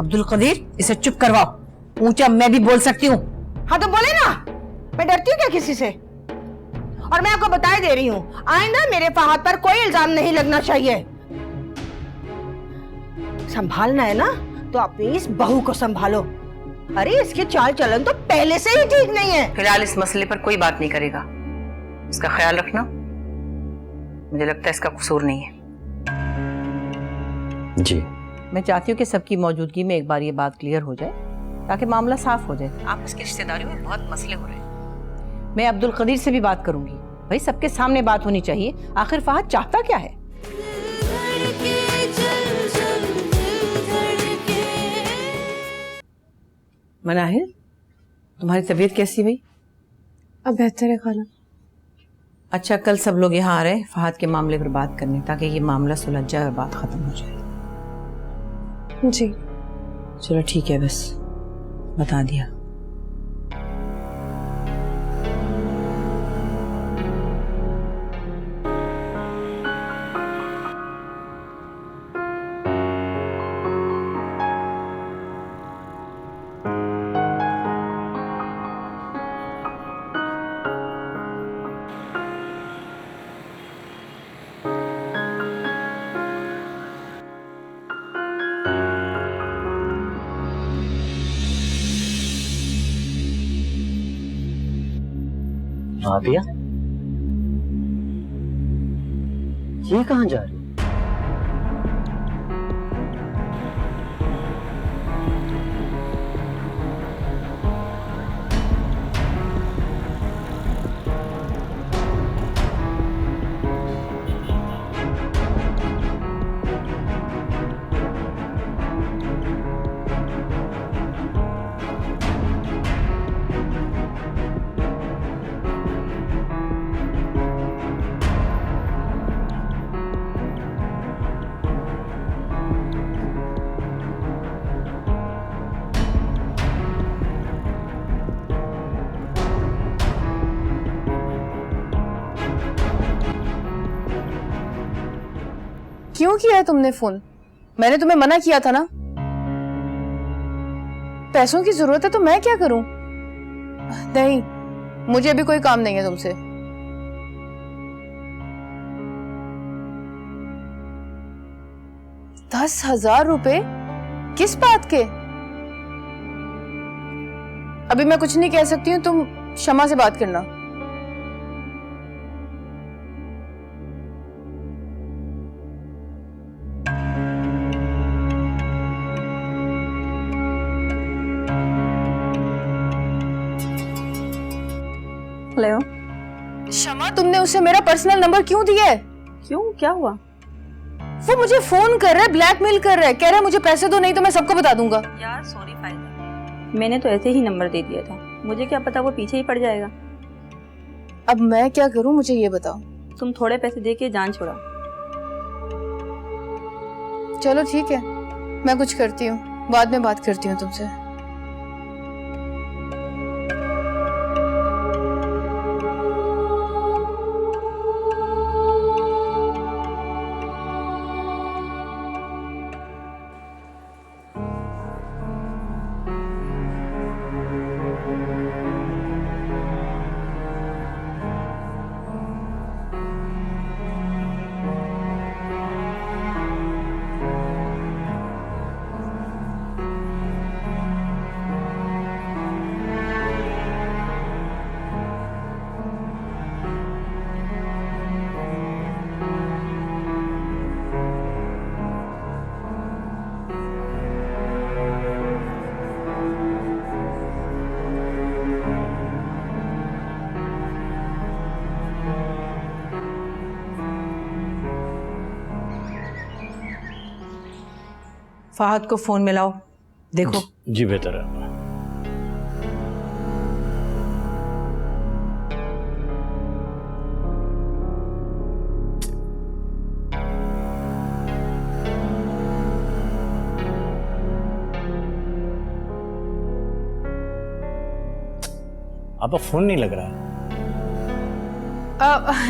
अब्दुल कदीर, इसे चुप करवाओ। ऊंचा मैं भी बोल सकती हूँ। हाँ तो बोले ना, मैं डरती हूँ क्या किसी से? और मैं आपको बता दे रही हूँ, आइंदा मेरे फहद पर कोई इल्जाम नहीं लगना चाहिए। संभालना है ना तो अपनी इस बहू को संभालो। अरे इसके चाल चलन तो पहले से ही ठीक नहीं है। फिलहाल इस मसले पर कोई बात नहीं करेगा, इसका ख्याल रखना। मुझे लगता है इसका कसूर नहीं है। जी मैं चाहती हूँ कि सबकी मौजूदगी में एक बार ये बात क्लियर हो जाए ताकि मामला साफ हो जाए। आप इसकी रिश्तेदारियों में बहुत मसले हो रहे हैं। मैं अब्दुल कदीर से भी बात करूंगी। भाई सबके सामने बात होनी चाहिए, आखिर फहद चाहता क्या है। मनाहिर, तुम्हारी तबीयत कैसी भाई? अब बेहतर है खाला। अच्छा, कल सब लोग यहाँ आ रहे हैं फहद के मामले पर बात करने, ताकि ये मामला सुलझ जाए और बात खत्म हो जाए। जी चलो ठीक है, बस बता दिया। आबिया, ये कहाँ जा रही? क्यों किया है तुमने फोन? मैंने तुम्हें मना किया था ना। पैसों की जरूरत है तो मैं क्या करूं? नहीं, मुझे अभी कोई काम नहीं है तुमसे। ₹10,000? किस बात के? अभी मैं कुछ नहीं कह सकती हूँ, तुम शमा से बात करना। हेलो शमा, तुमने उसे मेरा पर्सनल नंबर क्यों दिया है? क्यों, क्या हुआ? वो मुझे फोन कर रहा है, ब्लैकमेल कर रहा है, कह रहा है मुझे पैसे दो नहीं तो मैं सबको बता दूंगा। यार सॉरी फायदा, मैंने तो ऐसे ही नंबर दे दिया था, मुझे क्या पता वो पीछे ही पड़ जाएगा। अब मैं क्या करूं, मुझे ये बताओ। तुम थोड़े पैसे दे के जान छोड़ा। चलो ठीक है, मैं कुछ करती हूँ, बाद में बात करती हूँ तुमसे। फहद को फोन मिलाओ, देखो। जी बेहतर है। आपका फोन नहीं लग रहा है।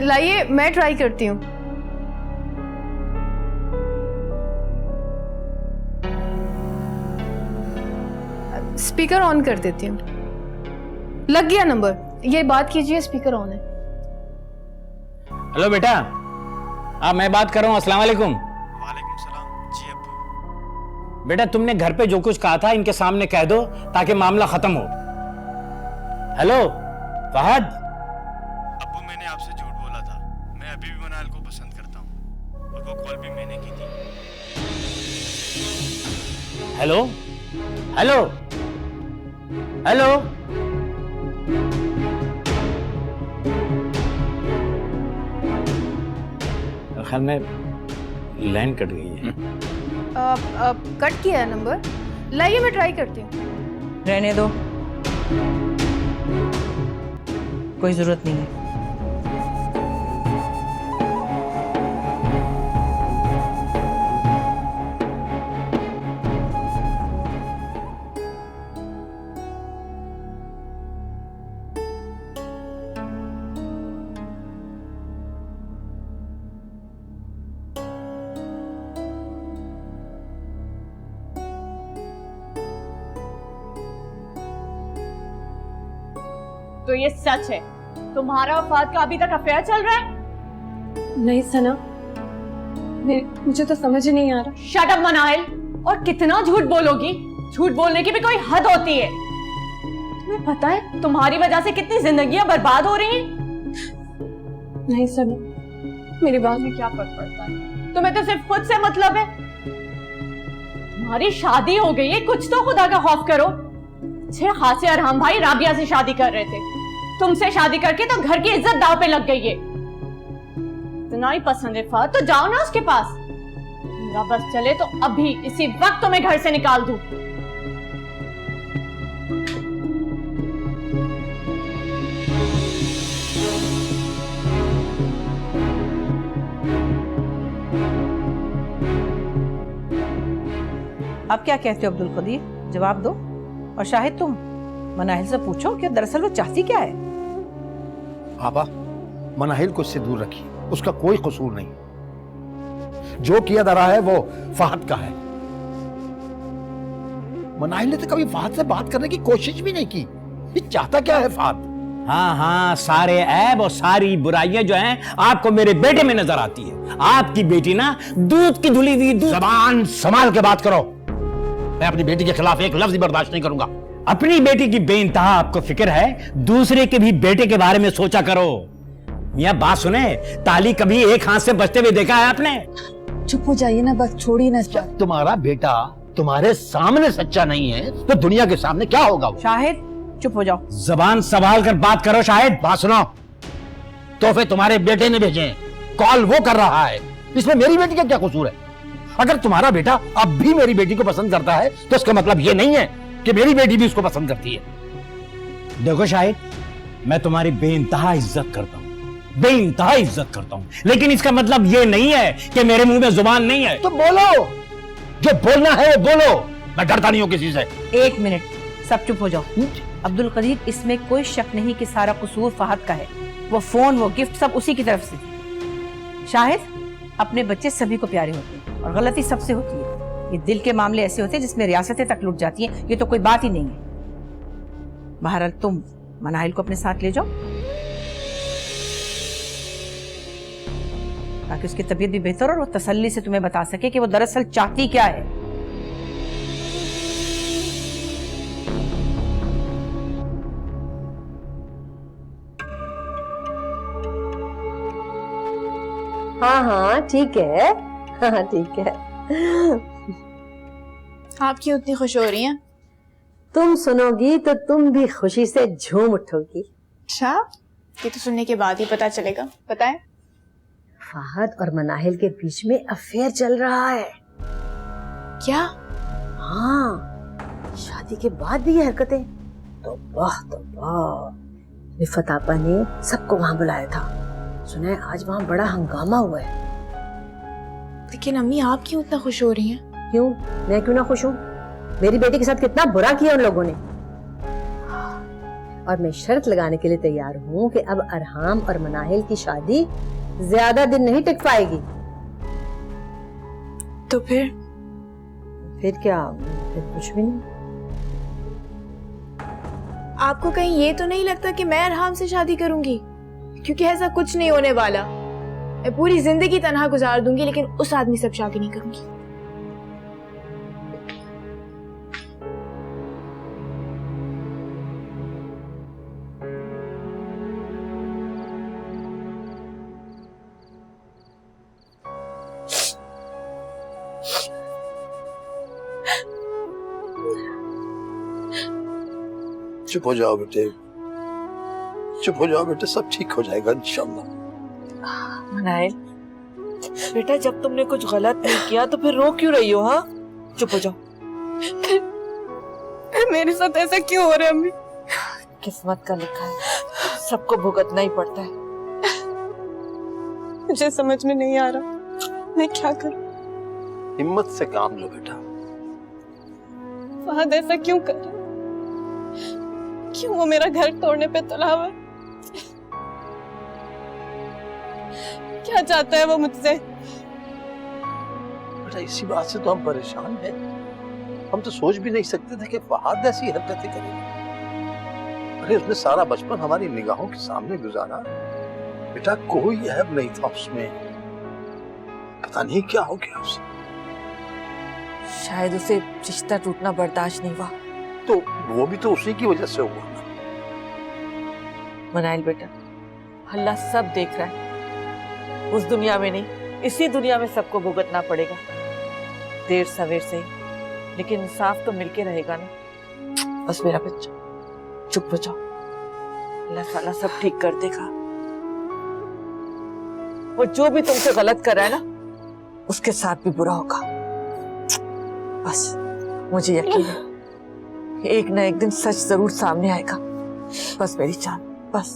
लाइए मैं ट्राई करती हूँ। स्पीकर ऑन कर देती हूँ। लग गया नंबर, ये बात कीजिए, स्पीकर ऑन है। हेलो बेटा, हाँ मैं बात कर रहा हूँ। अस्सलाम वालेकुम। वालेकुम सलाम। जी अब्बू। बेटा तुमने घर पे जो कुछ कहा था इनके सामने कह दो ताकि मामला खत्म हो। हेलो फहद। अब्बू मैंने आपसे झूठ बोला था। मैं अभी भी मनाइल को पसंद करता हूँ और वो कॉल भी मैंने की थी। Hello hello hello. ख्याल में लाइन कट गई है। कट किया है नंबर। लाइए मैं ट्राई करती हूँ। रहने दो, कोई जरूरत नहीं है। तो ये सच है, तुम्हारा और फहद का अभी तक अफेयर चल रहा है? नहीं सना, मुझे तो समझ ही नहीं आ रहा। शट अप मनाइल, और कितना झूठ बोलोगी? झूठ बोलने की भी कोई हद होती है। तुम्हें पता है तुम्हारी वजह से कितनी जिंदगियां बर्बाद हो रही हैं? नहीं सना, मेरी बात में क्या फर्क पड़ता है? तुम्हें तो सिर्फ खुद से मतलब है। तुम्हारी शादी हो गई है, कुछ तो खुदा का खौफ करो। अच्छे खासे अरहम भाई राबिया से शादी कर रहे थे, तुमसे शादी करके तो घर की इज्जत दाव पे लग गई है। इतना ही पसंद है फहद तो जाओ ना उसके पास। मेरा बस चले तो अभी इसी वक्त तुम्हें घर से निकाल दूं। अब क्या कहते हो अब्दुल कदीर, जवाब दो। और शाहिद तुम मनाहिल से पूछो कि दरअसल वो चाहती क्या है। आपा, मनाहिल को इससे दूर रखिए, उसका कोई कसूर नहीं। जो किया जा रहा है वो फहद का है। मनाहिल ने तो कभी फहद से बात करने की कोशिश भी नहीं की। ये चाहता क्या है फहद? हाँ हाँ, सारे ऐब और सारी बुराइयां जो हैं आपको मेरे बेटे में नजर आती है। आपकी बेटी ना दूध की धुली हुई दूध। जबान संभाल के बात करो। मैं अपनी बेटी के खिलाफ एक लफ्ज बर्दाश्त नहीं करूंगा। अपनी बेटी की बेइंतहा आपको फिक्र है, दूसरे के भी बेटे के बारे में सोचा करो। मियां बात सुने, ताली कभी एक हाथ से बजते हुए देखा है आपने? चुप हो जाइए ना, बस छोड़िए ना। जब तुम्हारा बेटा तुम्हारे सामने सच्चा नहीं है तो दुनिया के सामने क्या होगा? शाहिद चुप हो जाओ। जबान संभाल कर बात करो। शाहिद बात सुनो, तोहफे तुम्हारे बेटे ने भेजे हैं, कॉल वो कर रहा है, इसमें मेरी बेटी का क्या कसूर है? अगर तुम्हारा बेटा अब भी मेरी बेटी को पसंद करता है तो इसका मतलब ये नहीं है कि मेरी बेटी भी उसको पसंद करती है। देखो शाहिद, मैं तुम्हारी बेइंतहा इज्जत करता हूँ, बेइंतहा इज्जत करता हूँ, लेकिन इसका मतलब ये नहीं है कि मेरे मुंह में जुबान नहीं है। तो बोलो, जो बोलना है वो बोलो। मैं डरता नहीं हूँ किसी से। एक मिनट, सब चुप हो जाओ। अब्दुल कदीर, इसमें कोई शक नहीं कि सारा कसूर फहद का है। वो फोन, वो गिफ्ट सब उसी की तरफ से। शाहिद, अपने बच्चे सभी को प्यारे होते हैं और गलती सबसे होती है। ये दिल के मामले ऐसे होते हैं जिसमें रियासतें तक लुट जाती हैं। ये तो कोई बात ही नहीं है। बहरहाल तुम मनाहिल को अपने साथ ले जाओ ताकि उसकी तबीयत भी बेहतर हो और वो तसल्ली से तुम्हें बता सके कि वो दरअसल चाहती क्या है। हाँ हाँ ठीक है, हाँ ठीक है। आप क्यों इतनी खुश हो रही हैं? तुम सुनोगी तो तुम भी खुशी से झूम उठोगी। अच्छा, ये तो सुनने के बाद ही पता चलेगा। बताएं। फहद और मनाहिल के बीच में अफेयर चल रहा है। क्या? हाँ, शादी के बाद भी ये हरकतें। तो रिफत आपा ने सबको वहां बुलाया था। सुना है आज वहां बड़ा हंगामा हुआ है। लेकिन अम्मी, आप क्यों इतना खुश हो रही हैं? क्यों, मैं क्यों ना खुश हूँ? मेरी बेटी के साथ कितना बुरा किया उन लोगों ने। और मैं शर्त लगाने के लिए तैयार हूँ कि अब अरहाम और मनाहिल की शादी ज्यादा दिन नहीं टिक पाएगी। तो फिर क्या? फिर कुछ भी नहीं। आपको कहीं ये तो नहीं लगता कि मैं अरहाम से शादी करूंगी? क्योंकि ऐसा कुछ नहीं होने वाला। मैं पूरी जिंदगी तन्हा गुजार दूंगी, लेकिन उस आदमी से शादी नहीं करूंगी। चुप हो जाओ बेटे, चुप हो जाओ बेटे, सब ठीक हो जाएगा इंशाल्लाह। मनाइल बेटा, जब तुमने कुछ गलत नहीं किया तो फिर रो क्यों रही हो? हाँ, चुप हो जाओ। मेरे साथ ऐसा क्यों हो रहा है अम्मी? किस्मत का लिखा है, सबको भुगतना ही पड़ता है। मुझे समझ में नहीं आ रहा मैं क्या करूं। हिम्मत से काम लो बेटा। फहद ऐसा क्यों कर रहा है? क्यों वो मेरा घर तोड़ने पे तुला हुआ है? क्या चाहता है वो मुझसे? बेटा इसी बात से तो हम परेशान हैं। हम तो सोच भी नहीं सकते थे कि फहद ऐसी हरकतें करेगा। अरे उसने सारा बचपन हमारी निगाहों के सामने गुजारा। बेटा कोई ऐब नहीं था उसमें, पता नहीं क्या हो गया उसे। शायद उसे रिश्ता टूटना बर्दाश्त नहीं हुआ। तो वो भी तो उसी की वजह से हुआ ना। मनाइल बेटा, अल्लाह सब देख रहा है। उस दुनिया में नहीं, इसी दुनिया में सबको भुगतना पड़ेगा, देर सवेर से, लेकिन इंसाफ तो मिलके रहेगा ना। बस मेरा बच्चा चुप हो जाओ, अल्लाह ताला सब ठीक कर देगा। वो जो भी तुमसे गलत कर रहा है ना, उसके साथ भी बुरा होगा। बस मुझे यकीन है एक ना एक दिन सच जरूर सामने आएगा। बस मेरी जान, बस।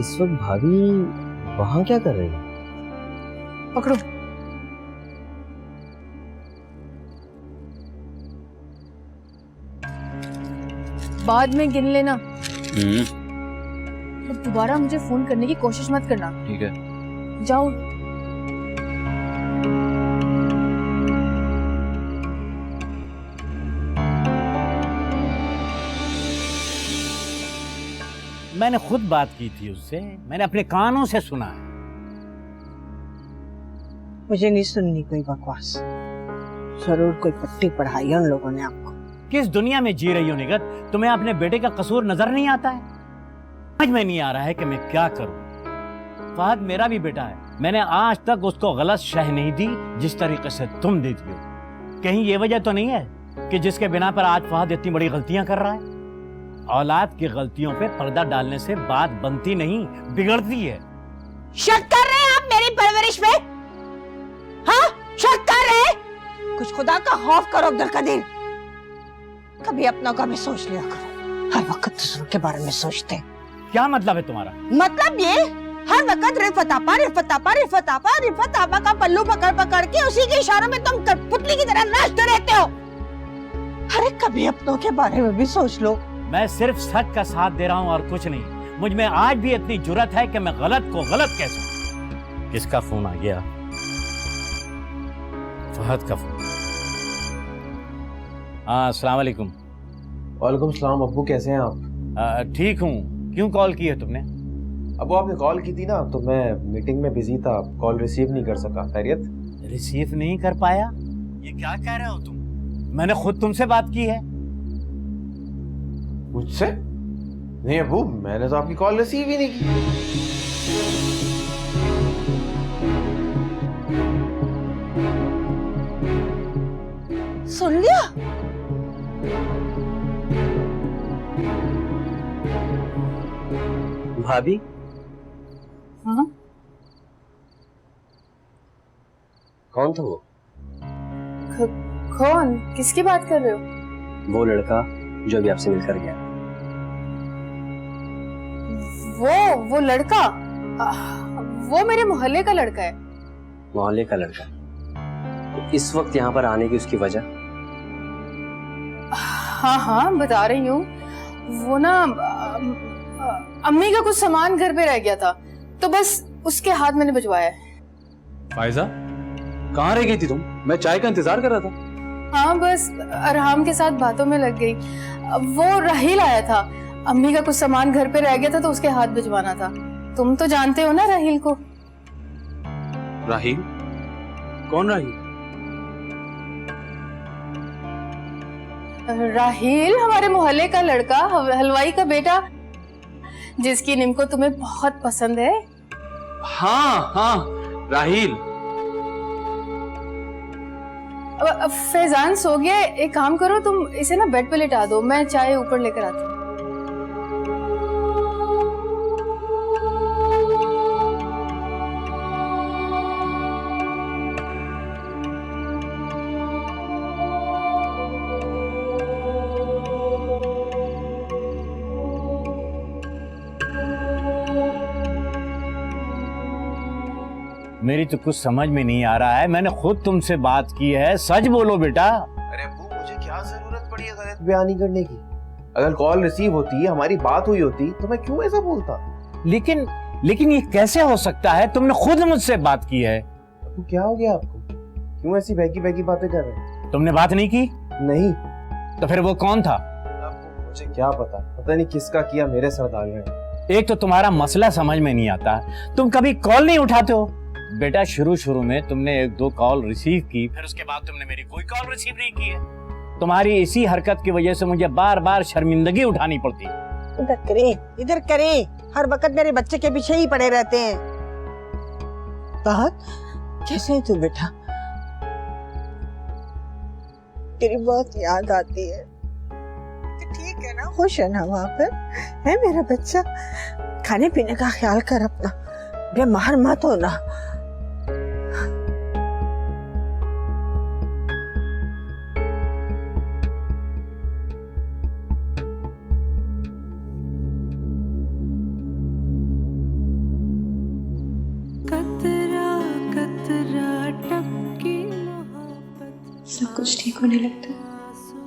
इस वक्त भाभी वहां क्या कर रही है? पकड़ो। बाद में गिन लेना। दोबारा मुझे फोन करने की कोशिश मत करना। ठीक है, जाओ। मैंने खुद बात की थी उससे, मैंने अपने कानों से सुना है। मुझे नहीं सुननी कोई बकवास। जरूर कोई पट्टी पढ़ाई है उन लोगों ने आपको। किस दुनिया में जी रही हो निगत? तुम्हें अपने बेटे का कसूर नजर नहीं आता है? समझ में नहीं आ रहा है कि मैं क्या करूं। फहद मेरा भी बेटा है, मैंने आज तक उसको गलत शह नहीं दी जिस तरीके से तुम देती हो। कहीं ये वजह तो नहीं है कि जिसके बिना पर आज फहद इतनी बड़ी गलतियां कर रहा है? औलाद की गलतियों पे पर्दा डालने से बात बनती नहीं, बिगड़ती है। शक कर रहे हैं आप मेरी परवरिश में? हाँ, शक कर रहे हैं? कुछ खुदा का खौफ करो अब्दुल कदीर। कभी अपनों का भी सोच लिया करो, हर वक्त दूसरों के बारे में सोचते हैं। क्या मतलब है तुम्हारा? मतलब ये, हर वक्त रिफत आपा का पल्लू पकड़ पकड़ के उसी के इशारों में तुम कठपुतली की तरह नाचते रहते हो। अरे कभी अपनों के बारे में भी सोच लो। मैं सिर्फ सच का साथ दे रहा हूं और कुछ नहीं। मुझ में आज भी इतनी जुर्रत है कि मैं गलत को गलत कह सकूं। किसका फोन आ गया? फहद का फोन। हाँ, अस्सलाम वालेकुम। वालेकुम सलाम अब्बू, कैसे हैं आप? ठीक हूँ। क्यों कॉल की है तुमने? अब्बू आपने कॉल की थी ना, तो मैं मीटिंग में बिजी था, कॉल रिसीव नहीं कर सका। खैरियत? रिसीव नहीं कर पाया? ये क्या कह रहे हो तुम? मैंने खुद तुमसे बात की है। मुझसे? नहीं अब्बू, मैंने तो आपकी कॉल रिसीव ही नहीं की। सुन लिया? भाभी? हाँ? कौन था वो? कौन? किसकी बात कर रहे हो? वो लड़का जो अभी आपसे मिलकर गया। वो लड़का? वो मेरे मोहल्ले का लड़का है। मोहल्ले का लड़का? तो इस वक्त यहाँ पर आने की उसकी वजह? हाँ बता रही हूँ। वो ना अम्मी का कुछ सामान घर पे रह गया था, तो बस उसके हाथ मैंने भिजवाया है। फायजा, कहाँ रह गई थी तुम? मैं चाय का इंतजार कर रहा था। हाँ बस अरहाम के साथ बातों में लग गई। वो राहिल आया था, अम्मी का कुछ सामान घर पे रह गया था तो उसके हाथ भिजवाना था। तुम तो जानते हो ना राहिल को। राहिल? कौन राहिल? राहिल हमारे मोहल्ले का लड़का, हलवाई का बेटा, जिसकी निम्को तुम्हें बहुत पसंद है। हाँ राहिल। अब फैजान सो गया। एक काम करो, तुम इसे ना बेड पे लेटा दो, मैं चाय ऊपर लेकर आती हूँ। मेरी तो कुछ समझ में नहीं आ रहा है। मैंने खुद तुमसे बात की है, सच बोलो बेटा। अरे अब्बू, मुझे क्या जरूरत पड़ी है गलत बयानी करने की? अगर कॉल रिसीव होती, हमारी बात हुई होती, तो मैं क्यों ऐसा बोलता? लेकिन ये कैसे हो सकता है? तुमने खुद मुझसे बात की है। अब्बू क्या हो गया आपको? क्यों ऐसी बहकी बातें कर रहे हैं? तुमने बात नहीं की? नहीं। तो फिर वो कौन था? मुझे क्या पता नहीं किसका किया, मेरे सर डाल रहे हैं। एक तो तुम्हारा मसला समझ में नहीं आता, तुम कभी कॉल नहीं उठाते हो। बेटा शुरू में तुमने 1-2 कॉल रिसीव की, फिर उसके बाद तुमने मेरी कोई कॉल रिसीव नहीं की है। तुम्हारी इसी हरकत की वजह से मुझे बार-बार शर्मिंदगी उठानी पड़ती है। इधर करे, हर वक्त मेरे बच्चे के पीछे ही पड़े रहते हैं। कैसे है तू बेटा? तेरी बहुत याद आती है। ठीक है ना, खुश है ना वहाँ पर? है मेरा बच्चा? खाने पीने का ख्याल कर अपना, बीमार मत होना। सब कुछ ठीक होने लगता,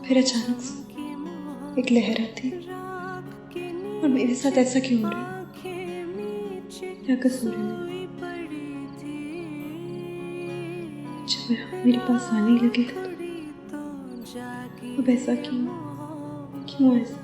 फिर अचानक से एक लहर आती है। और मेरे साथ ऐसा क्यों हो रहा है? क्या कसूर है मेरा? जब मेरे पास आने लगेगा तो अब ऐसा क्यों ऐसा?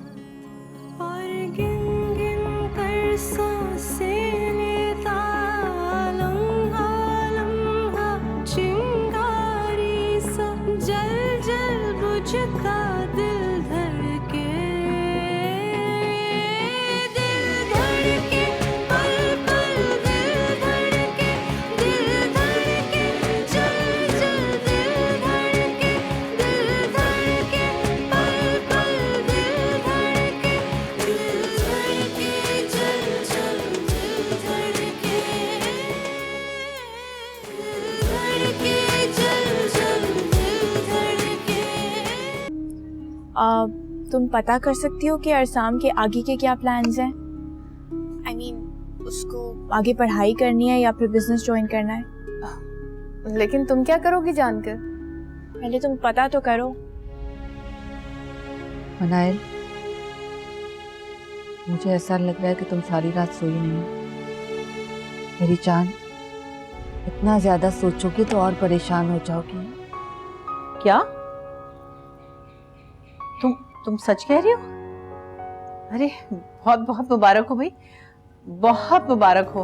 तुम पता कर सकती हो कि अरसाम के आगे के क्या प्लान्स हैं? I mean, उसको आगे पढ़ाई करनी है या फिर बिजनेस ज्वाइन करना है? लेकिन तुम क्या करोगी जानकर? पहले तुम पता तो करो। मनाइल, मुझे ऐसा लग रहा है कि तुम सारी रात सोई नहीं। मेरी जान, इतना ज्यादा सोचोगी तो और परेशान हो जाओगी। क्या? तुम सच कह रही हो? अरे बहुत बहुत मुबारक हो भाई, बहुत मुबारक हो।